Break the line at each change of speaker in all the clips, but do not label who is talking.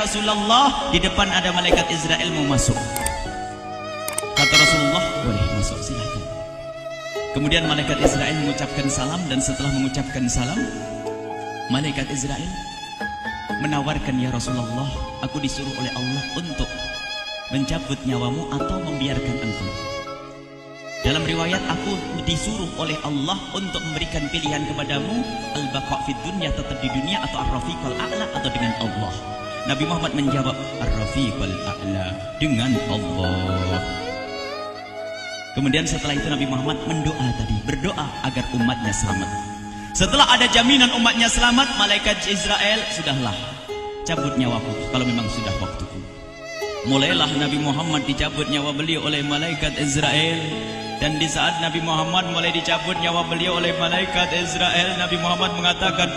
Rasulullah, di depan ada malaikat Israel mau masuk. Kata Rasulullah, boleh masuk, silahkan. Kemudian malaikat Israel mengucapkan salam, dan setelah mengucapkan salam, malaikat Israel menawarkan, ya Rasulullah, aku disuruh oleh Allah untuk mencabut nyawamu atau membiarkan engkau. Dalam riwayat, aku disuruh oleh Allah untuk memberikan pilihan kepadamu, al-baqa' fid dunya, tetap di dunia, atau ar-rafiqal a'la, atau dengan Allah. Nabi Muhammad menjawab, ar-rafiqal a'la, dengan Allah. Kemudian setelah itu Nabi Muhammad mendoa tadi, berdoa agar umatnya selamat. Setelah ada jaminan umatnya selamat, malaikat Israel, sudahlah, cabut nyawaku kalau memang sudah waktuku. Mulailah Nabi Muhammad dicabut nyawa beliau oleh malaikat Israel. Dan di saat Nabi Muhammad mulai dicabut nyawa beliau oleh malaikat Israel, Nabi Muhammad mengatakan,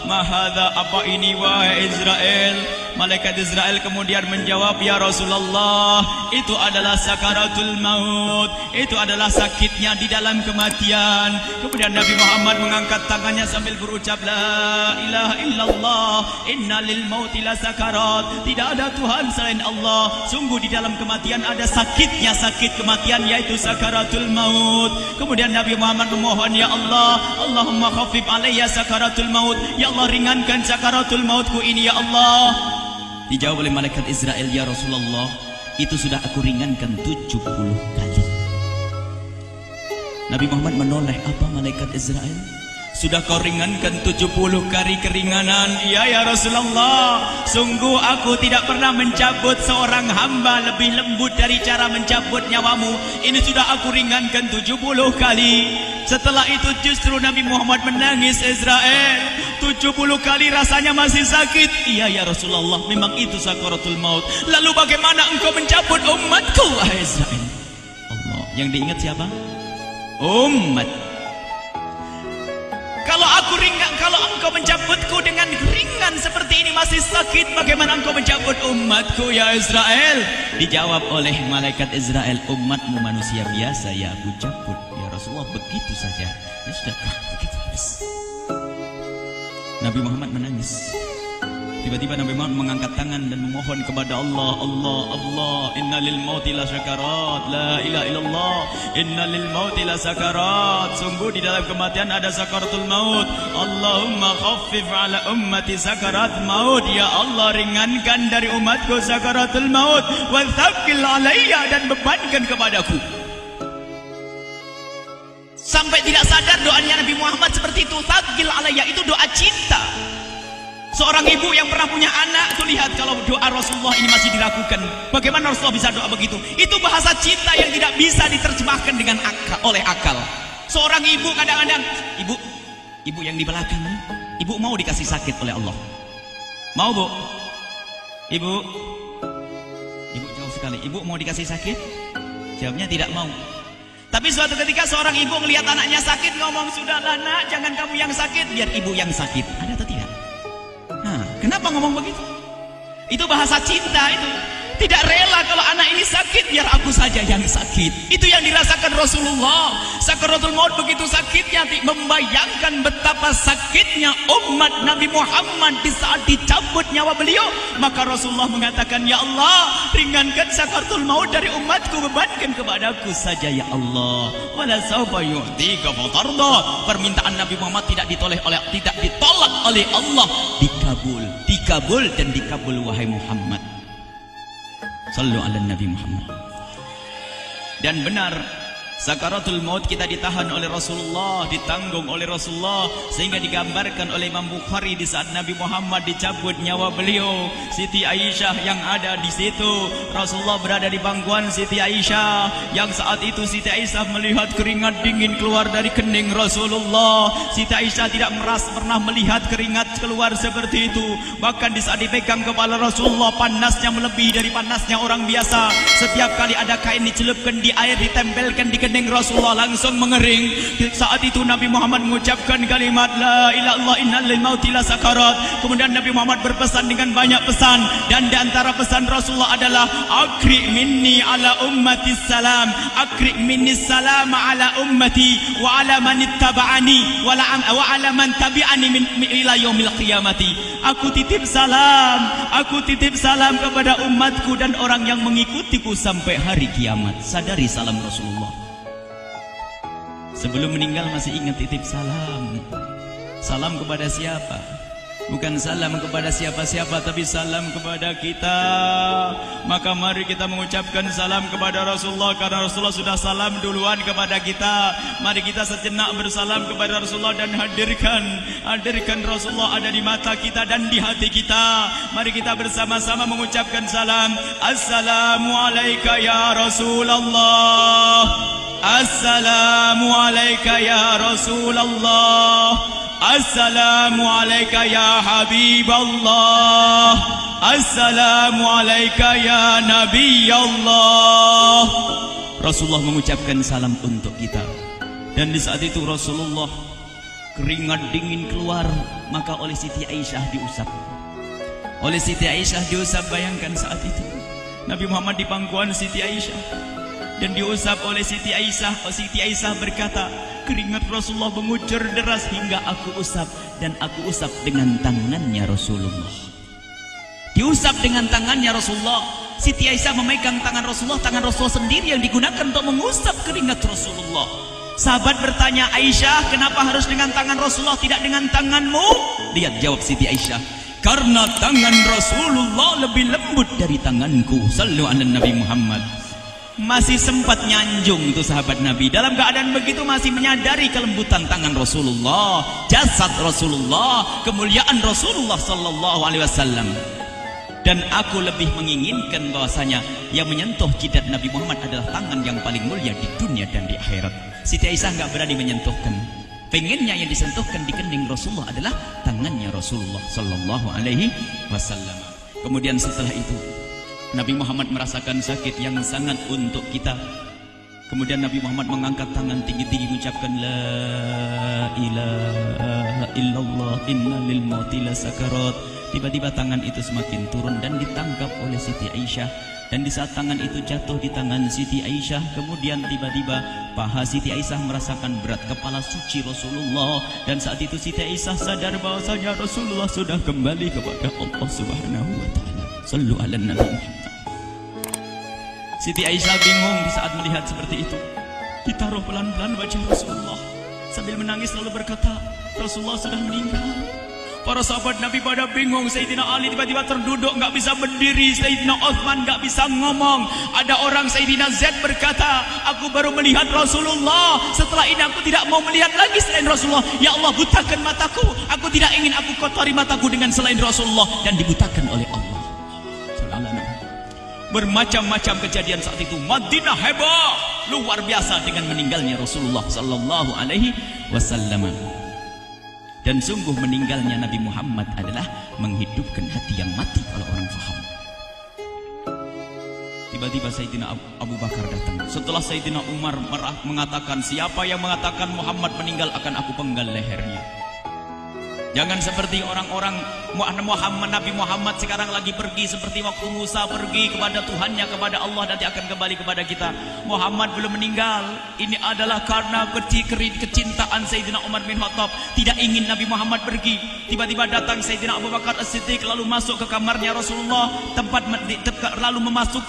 mahadha, apa ini wahai Israel? Malaikat Israel kemudian menjawab, ya Rasulullah, itu adalah sakaratul maut, itu adalah sakitnya di dalam kematian. Kemudian Nabi Muhammad mengangkat tangannya sambil berucap, la ilaha illallah, inna lil mauti la sakarat, tidak ada Tuhan selain Allah, sungguh di dalam kematian ada sakitnya, sakit kematian, yaitu sakaratul maut. Kemudian Nabi Muhammad memohon, ya Allah, Allahumma khafif alayya sakaratul maut, ya Allah, ringankan sakaratul mautku ini, ya Allah. Dijawab oleh malaikat Israel, ya Rasulullah, itu sudah aku ringankan 70 kali. Nabi Muhammad menoleh, apa malaikat Israel? Sudah kau ringankan 70 kali keringanan? Iya ya Rasulullah, sungguh aku tidak pernah mencabut seorang hamba lebih lembut dari cara mencabut nyawamu. Ini sudah aku ringankan 70 kali. Setelah itu justru Nabi Muhammad menangis, Israel, 70 kali rasanya masih sakit. Iya ya Rasulullah, memang itu sakaratul maut. Lalu bagaimana engkau mencabut umatku, wahai Israel? Allah, yang diingat siapa? Umat. Kalau engkau mencabutku dengan ringan seperti ini masih sakit, bagaimana engkau mencabut umatku, ya Israel? Dijawab oleh malaikat Israel, umatmu manusia biasa, ya aku cabut. Ya Rasulullah, begitu saja. Ya sudah, begitu. Nabi Muhammad menangis. Tiba-tiba Nabi Muhammad mengangkat tangan dan memohon kepada Allah, Allah, Allah, inna lil mauti la sakarat, la ilaha illallah, inna lil mauti la sakarat, sungguh di dalam kematian ada sakaratul maut. Allahumma khaffif ala ummati sakarat maut, ya Allah, ringankan dari umatku sakaratul maut, wa thaqqil alayya, dan bebankan kepadaku. Sampai tidak sadar doanya Nabi Muhammad seperti itu. Thaqqil alayya itu doa cinta. Seorang ibu yang pernah punya anak, tuh lihat kalau doa Rasulullah ini masih diragukan. Bagaimana Rasulullah bisa doa begitu? Itu bahasa cinta yang tidak bisa diterjemahkan dengan oleh akal. Seorang ibu kadang-kadang, ibu yang di belakang, ibu mau dikasih sakit oleh Allah? Mau, Bu? Ibu jauh sekali. Ibu mau dikasih sakit? Jawabnya tidak mau. Tapi suatu ketika seorang ibu melihat anaknya sakit, ngomong, sudahlah nak, jangan kamu yang sakit, biar ibu yang sakit. Ada atau tidak? Kenapa ngomong begitu? Itu bahasa cinta itu. Tidak rela kalau anak ini sakit, biar aku saja yang sakit. Itu yang dirasakan Rasulullah. Sakaratul maut begitu sakitnya, membayangkan betapa sakitnya umat Nabi Muhammad di saat dicabut nyawa beliau. Maka Rasulullah mengatakan, ya Allah, ringankan sakaratul maut dari umatku, bebankan kepadaku saja, ya Allah. Wala sawfa yu'tika fatarda. Permintaan Nabi Muhammad tidak ditolak oleh Allah, dikabul dan dikabul, wahai Muhammad. Sallu ala Nabi Muhammad. Dan benar, sakaratul maut kita ditahan oleh Rasulullah, ditanggung oleh Rasulullah, sehingga digambarkan oleh Imam Bukhari di saat Nabi Muhammad dicabut nyawa beliau, Siti Aisyah yang ada di situ. Rasulullah berada di pangkuan Siti Aisyah, yang saat itu Siti Aisyah melihat keringat dingin keluar dari kening Rasulullah. Siti Aisyah tidak pernah melihat keringat keluar seperti itu. Bahkan di saat dipegang kepala Rasulullah, panasnya melebihi dari panasnya orang biasa. Setiap kali ada kain dicelupkan di air, ditempelkan di kening Rasulullah langsung mengering. Saat itu Nabi Muhammad mengucapkan kalimat la ilaha illallah innal lil mauti lasakarat. Kemudian Nabi Muhammad berpesan dengan banyak pesan, dan di antara pesan Rasulullah adalah akri minni ala ummati salam, akri minni salam ala ummati wa ala man ittaba'ani wa ala man tabi'ani min ila yaumil qiyamati. Aku titip salam kepada umatku dan orang yang mengikutiku sampai hari kiamat. Sadari salam Rasulullah. Sebelum meninggal masih ingat titip salam. Salam kepada siapa? Bukan salam kepada siapa-siapa, tapi salam kepada kita. Maka mari kita mengucapkan salam kepada Rasulullah, karena Rasulullah sudah salam duluan kepada kita. Mari kita sejenak bersalam kepada Rasulullah dan hadirkan Rasulullah ada di mata kita dan di hati kita. Mari kita bersama-sama mengucapkan salam. Assalamualaikum ya Rasulullah. Assalamualaikum ya Rasulullah. Assalamualaikum ya Habiballah. Assalamualaikum ya Nabi Allah. Rasulullah mengucapkan salam untuk kita. Dan di saat itu Rasulullah keringat dingin keluar, maka oleh Siti Aisyah diusap. Oleh Siti Aisyah diusap, bayangkan saat itu Nabi Muhammad di pangkuan Siti Aisyah dan diusap oleh Siti Aisyah. Siti Aisyah berkata, keringat Rasulullah mengucur deras hingga aku usap, dan aku usap dengan tangannya Rasulullah. Diusap dengan tangannya Rasulullah. Siti Aisyah memegang tangan Rasulullah sendiri yang digunakan untuk mengusap keringat Rasulullah. Sahabat bertanya, Aisyah, kenapa harus dengan tangan Rasulullah tidak dengan tanganmu? Lihat jawab Siti Aisyah, karena tangan Rasulullah lebih lembut dari tanganku. Sallu ala Nabi Muhammad. Masih sempat nyanjung itu sahabat Nabi. Dalam keadaan begitu masih menyadari kelembutan tangan Rasulullah, jasad Rasulullah, kemuliaan Rasulullah sallallahu alaihi wasallam. Dan aku lebih menginginkan bahwasanya yang menyentuh jidat Nabi Muhammad adalah tangan yang paling mulia di dunia dan di akhirat. Siti Aisyah enggak berani menyentuhkan. Pengennya yang disentuhkan di kening Rasulullah adalah tangannya Rasulullah sallallahu alaihi wasallam. Kemudian setelah itu Nabi Muhammad merasakan sakit yang sangat untuk kita. Kemudian Nabi Muhammad mengangkat tangan tinggi-tinggi mengucapkan la ilaha illallah innal lil mauti lasakarat. Tiba-tiba tangan itu semakin turun dan ditangkap oleh Siti Aisyah. Dan di saat tangan itu jatuh di tangan Siti Aisyah, kemudian tiba-tiba paha Siti Aisyah merasakan berat kepala suci Rasulullah. Dan saat itu Siti Aisyah sadar bahwasanya Rasulullah sudah kembali kepada Allah Subhanahu wa taala. Sallu ala Nabi Muhammad. Siti Aisyah bingung di saat melihat seperti itu. Ditaruh pelan-pelan wajah Rasulullah sambil menangis lalu berkata, Rasulullah sudah meninggal. Para sahabat Nabi pada bingung. Sayyidina Ali tiba-tiba terduduk, nggak bisa berdiri. Sayyidina Uthman nggak bisa ngomong. Ada orang Sayyidina Zaid berkata, aku baru melihat Rasulullah. Setelah ini aku tidak mau melihat lagi selain Rasulullah. Ya Allah, butakan mataku. Aku tidak ingin aku kotori mataku dengan selain Rasulullah. Dan dibutakan oleh Allah. Bermacam-macam kejadian saat itu. Madinah heboh luar biasa dengan meninggalnya Rasulullah sallallahu alaihi wasallam. Dan sungguh meninggalnya Nabi Muhammad adalah menghidupkan hati yang mati kalau orang faham. Tiba-tiba Sayyidina Abu Bakar datang. Setelah Sayyidina Umar mengatakan, siapa yang mengatakan Muhammad meninggal akan aku penggal lehernya. Jangan seperti orang-orang Nabi Muhammad sekarang lagi pergi seperti waktu Musa pergi kepada Tuhannya, kepada Allah, nanti akan kembali kepada kita. Muhammad belum meninggal. Ini adalah karena kecintaan Sayyidina Umar bin Khattab, tidak ingin Nabi Muhammad pergi. Tiba-tiba datang Sayyidina Abu Bakar As-Siddiq lalu masuk ke kamarnya Rasulullah, lalu masuk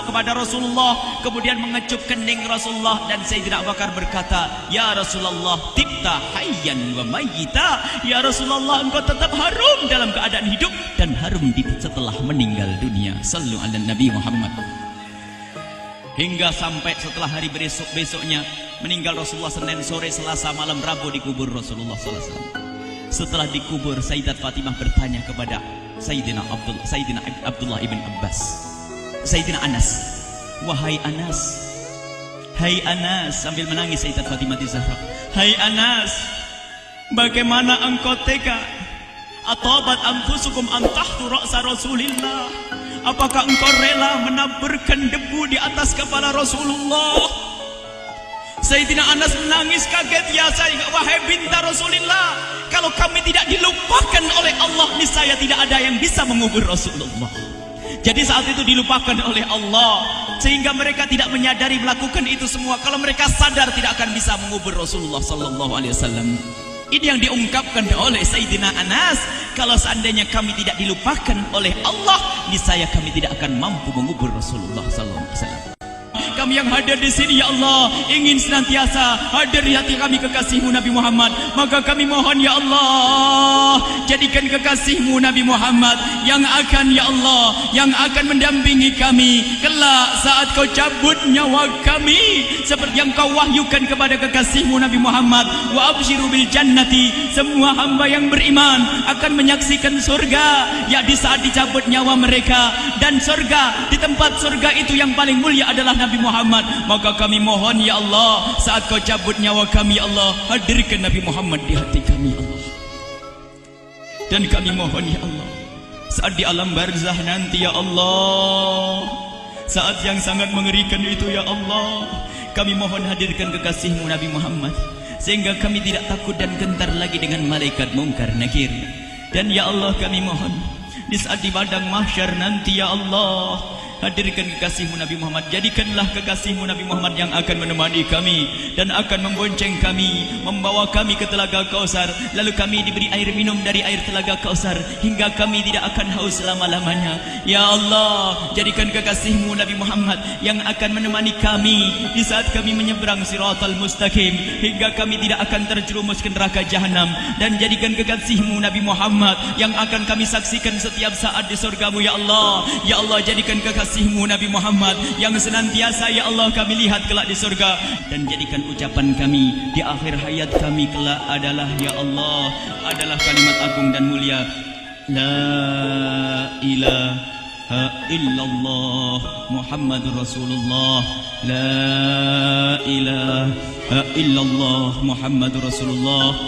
kepada Rasulullah, kemudian mengecup kening Rasulullah. Dan Sayyidina Abu Bakar berkata, ya Rasulullah, tibta hayyan wa mayyita. Ya Rasulullah, engkau tetap harum dalam keadaan hidup dan harum setelah meninggal dunia. Sallu ala Nabi Muhammad. Hingga sampai setelah hari besoknya meninggal Rasulullah, Senin sore, Selasa malam, Rabu dikubur Rasulullah sallallahu alaihi wasallam. Setelah dikubur, Sayyidat Fatimah bertanya kepada Sayyidina Abdullah ibn Abbas, Sayyidina Anas, wahai Anas, hai Anas, sambil menangis Sayyidat Fatimah Zahra, hai Anas, bagaimana engkau tega? Atabat anfusukum an tahtu ra'sa Rasulillah. Apakah engkau rela menaburkan debu di atas kepala Rasulullah? Sayyidina Anas menangis kaget, ya wahai binta Rasulullah, kalau kami tidak dilupakan oleh Allah, niscaya tidak ada yang bisa mengubur Rasulullah. Jadi saat itu dilupakan oleh Allah, sehingga mereka tidak menyadari melakukan itu semua. Kalau mereka sadar, tidak akan bisa mengubur Rasulullah sallallahu alaihi wasallam. Ini yang diungkapkan oleh Sayyidina Anas, kalau seandainya kami tidak dilupakan oleh Allah, niscaya kami tidak akan mampu mengubur Rasulullah sallallahu alaihi wasallam. Kami yang hadir di sini, ya Allah, ingin senantiasa hadir di hati kami kekasih-Mu Nabi Muhammad. Maka kami mohon, ya Allah, jadikan kekasih-Mu Nabi Muhammad yang akan, ya Allah, yang akan mendampingi kami kelak saat Kau cabut nyawa kami, seperti yang Kau wahyukan kepada kekasih-Mu Nabi Muhammad. Wa absyiru bil jannati, semua hamba yang beriman akan menyaksikan surga, ya di saat dicabut nyawa mereka. Dan surga, di tempat surga itu yang paling mulia adalah Nabi Muhammad. Maka kami mohon, ya Allah, saat Kau cabut nyawa kami, ya Allah, hadirkan Nabi Muhammad di hati kami, ya Allah. Dan kami mohon, ya Allah, saat di alam barzah nanti, ya Allah, saat yang sangat mengerikan itu, ya Allah, kami mohon hadirkan kekasih-Mu Nabi Muhammad, sehingga kami tidak takut dan gentar lagi dengan malaikat mungkar nakir. Dan ya Allah, kami mohon di saat di padang mahsyar nanti, ya Allah, hadirkan kekasih-Mu Nabi Muhammad. Jadikanlah kekasih-Mu Nabi Muhammad yang akan menemani kami dan akan membonceng kami, membawa kami ke telaga Kausar. Lalu kami diberi air minum dari air telaga Kausar hingga kami tidak akan haus selama-lamanya. Ya Allah, jadikan kekasih-Mu Nabi Muhammad yang akan menemani kami di saat kami menyeberang Siratal Mustaqim hingga kami tidak akan terjerumus ke neraka Jahanam. Dan jadikan kekasih-Mu Nabi Muhammad yang akan kami saksikan setiap saat di surga-Mu, ya Allah. Ya Allah, jadikan kekasih-Mu Nabi Muhammad yang senantiasa, ya Allah, kami lihat kelak di surga. Dan jadikan ucapan kami di akhir hayat kami kelak adalah, ya Allah, adalah kalimat agung dan mulia, La ilaha illallah Muhammadur Rasulullah. La ilaha illallah Muhammadur Rasulullah.